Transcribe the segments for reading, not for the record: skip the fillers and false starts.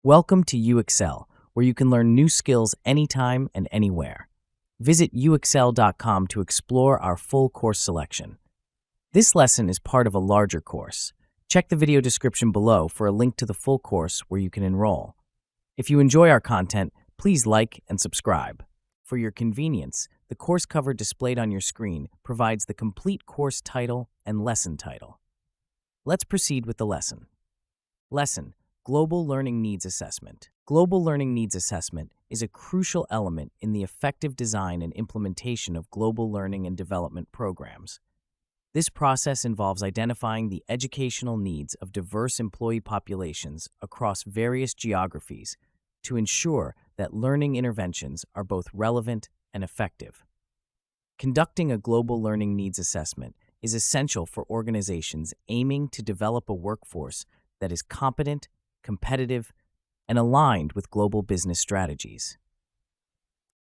Welcome to UXL, where you can learn new skills anytime and anywhere. Visit uxl.com to explore our full course selection. This lesson is part of a larger course. Check the video description below for a link to the full course where you can enroll. If you enjoy our content, please like and subscribe. For your convenience, the course cover displayed on your screen provides the complete course title and lesson title. Let's proceed with the lesson. Lesson: Global Learning Needs Assessment. Global Learning Needs Assessment is a crucial element in the effective design and implementation of global learning and development programs. This process involves identifying the educational needs of diverse employee populations across various geographies to ensure that learning interventions are both relevant and effective. Conducting a global learning needs assessment is essential for organizations aiming to develop a workforce that is competent, competitive, and aligned with global business strategies.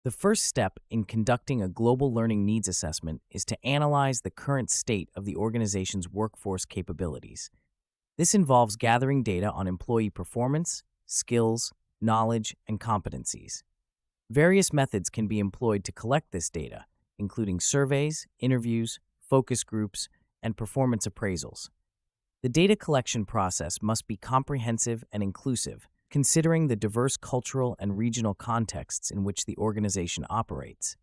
The first step in conducting a global learning needs assessment is to analyze the current state of the organization's workforce capabilities. This involves gathering data on employee performance, skills, knowledge, and competencies. Various methods can be employed to collect this data, including surveys, interviews, focus groups, and performance appraisals. The data collection process must be comprehensive and inclusive, considering the diverse cultural and regional contexts in which the organization operates.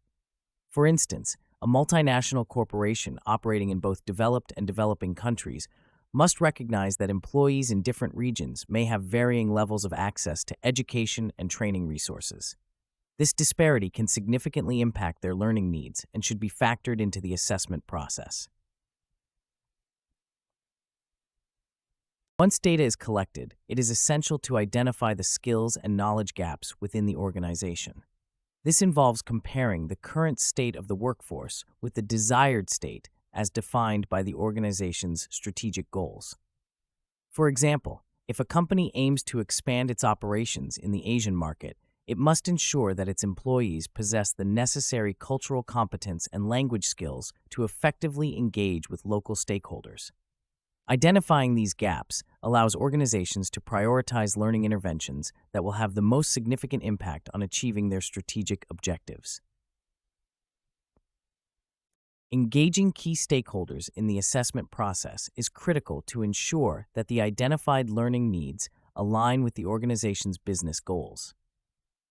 For instance, a multinational corporation operating in both developed and developing countries must recognize that employees in different regions may have varying levels of access to education and training resources. This disparity can significantly impact their learning needs and should be factored into the assessment process. Once data is collected, it is essential to identify the skills and knowledge gaps within the organization. This involves comparing the current state of the workforce with the desired state as defined by the organization's strategic goals. For example, if a company aims to expand its operations in the Asian market, it must ensure that its employees possess the necessary cultural competence and language skills to effectively engage with local stakeholders. Identifying these gaps allows organizations to prioritize learning interventions that will have the most significant impact on achieving their strategic objectives. Engaging key stakeholders in the assessment process is critical to ensure that the identified learning needs align with the organization's business goals.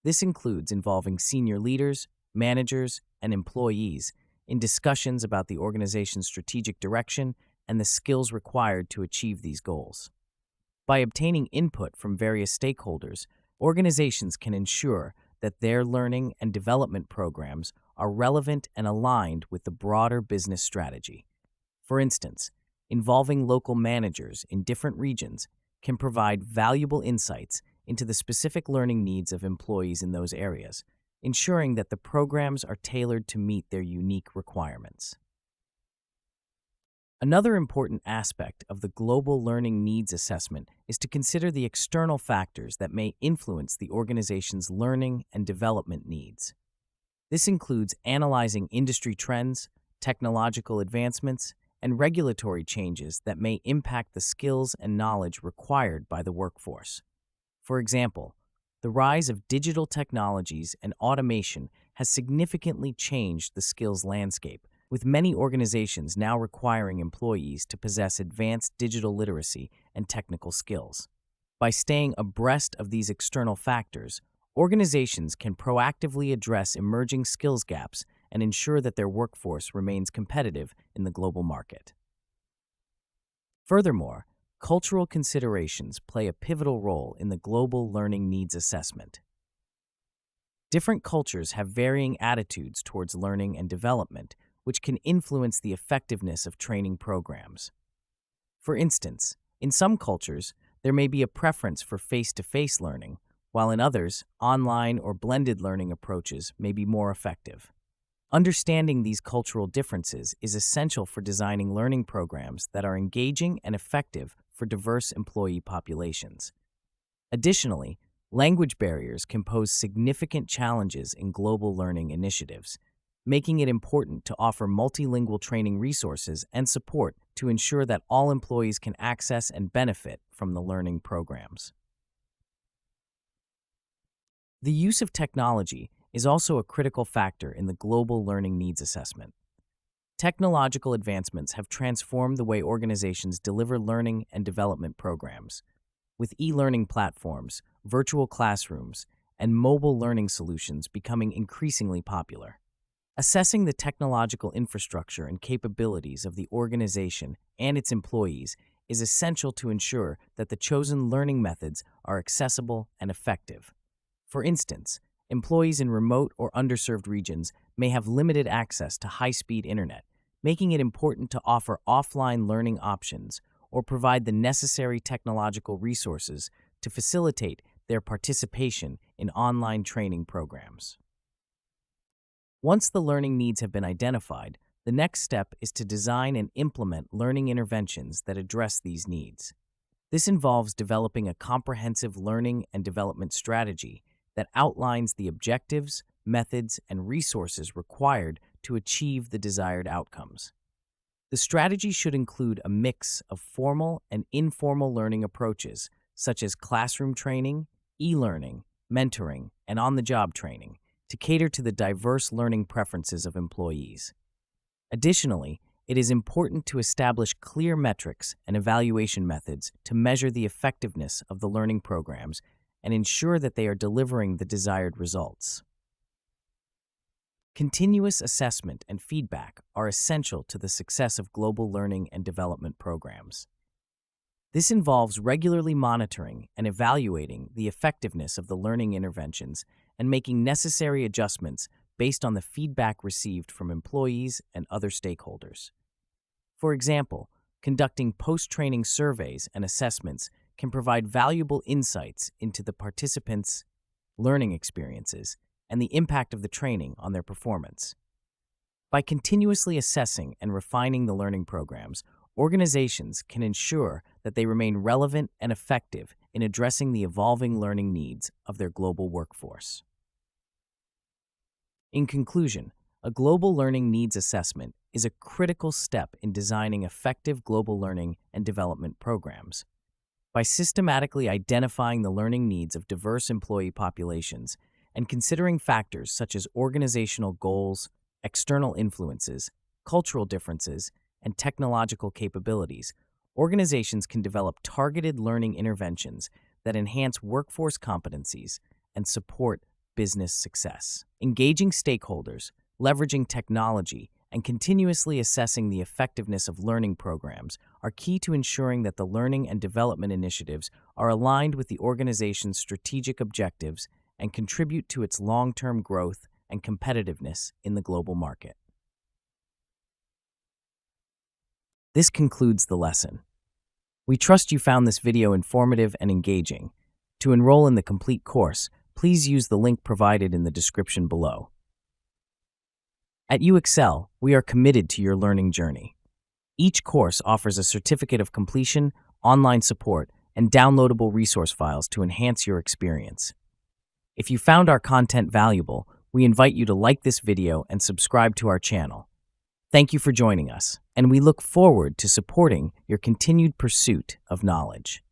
This includes involving senior leaders, managers, and employees in discussions about the organization's strategic direction and the skills required to achieve these goals. By obtaining input from various stakeholders, organizations can ensure that their learning and development programs are relevant and aligned with the broader business strategy. For instance, involving local managers in different regions can provide valuable insights into the specific learning needs of employees in those areas, ensuring that the programs are tailored to meet their unique requirements. Another important aspect of the Global Learning Needs Assessment is to consider the external factors that may influence the organization's learning and development needs. This includes analyzing industry trends, technological advancements, and regulatory changes that may impact the skills and knowledge required by the workforce. For example, the rise of digital technologies and automation has significantly changed the skills landscape, with many organizations now requiring employees to possess advanced digital literacy and technical skills. By staying abreast of these external factors, organizations can proactively address emerging skills gaps and ensure that their workforce remains competitive in the global market. Furthermore, cultural considerations play a pivotal role in the Global Learning Needs Assessment. Different cultures have varying attitudes towards learning and development, which can influence the effectiveness of training programs. For instance, in some cultures, there may be a preference for face-to-face learning, while in others, online or blended learning approaches may be more effective. Understanding these cultural differences is essential for designing learning programs that are engaging and effective for diverse employee populations. Additionally, language barriers can pose significant challenges in global learning initiatives, making it important to offer multilingual training resources and support to ensure that all employees can access and benefit from the learning programs. The use of technology is also a critical factor in the global learning needs assessment. Technological advancements have transformed the way organizations deliver learning and development programs, with e-learning platforms, virtual classrooms, and mobile learning solutions becoming increasingly popular. Assessing the technological infrastructure and capabilities of the organization and its employees is essential to ensure that the chosen learning methods are accessible and effective. For instance, employees in remote or underserved regions may have limited access to high-speed internet, making it important to offer offline learning options or provide the necessary technological resources to facilitate their participation in online training programs. Once the learning needs have been identified, the next step is to design and implement learning interventions that address these needs. This involves developing a comprehensive learning and development strategy that outlines the objectives, methods, and resources required to achieve the desired outcomes. The strategy should include a mix of formal and informal learning approaches, such as classroom training, e-learning, mentoring, and on-the-job training, to cater to the diverse learning preferences of employees. Additionally, it is important to establish clear metrics and evaluation methods to measure the effectiveness of the learning programs and ensure that they are delivering the desired results. Continuous assessment and feedback are essential to the success of global learning and development programs. This involves regularly monitoring and evaluating the effectiveness of the learning interventions and making necessary adjustments based on the feedback received from employees and other stakeholders. For example, conducting post-training surveys and assessments can provide valuable insights into the participants' learning experiences and the impact of the training on their performance. By continuously assessing and refining the learning programs, organizations can ensure that they remain relevant and effective in addressing the evolving learning needs of their global workforce. In conclusion, a global learning needs assessment is a critical step in designing effective global learning and development programs. By systematically identifying the learning needs of diverse employee populations and considering factors such as organizational goals, external influences, cultural differences, and technological capabilities, organizations can develop targeted learning interventions that enhance workforce competencies and support business success. Engaging stakeholders, leveraging technology, and continuously assessing the effectiveness of learning programs are key to ensuring that the learning and development initiatives are aligned with the organization's strategic objectives and contribute to its long-term growth and competitiveness in the global market. This concludes the lesson. We trust you found this video informative and engaging. To enroll in the complete course, please use the link provided in the description below. At UExcel, we are committed to your learning journey. Each course offers a certificate of completion, online support, and downloadable resource files to enhance your experience. If you found our content valuable, we invite you to like this video and subscribe to our channel. Thank you for joining us, and we look forward to supporting your continued pursuit of knowledge.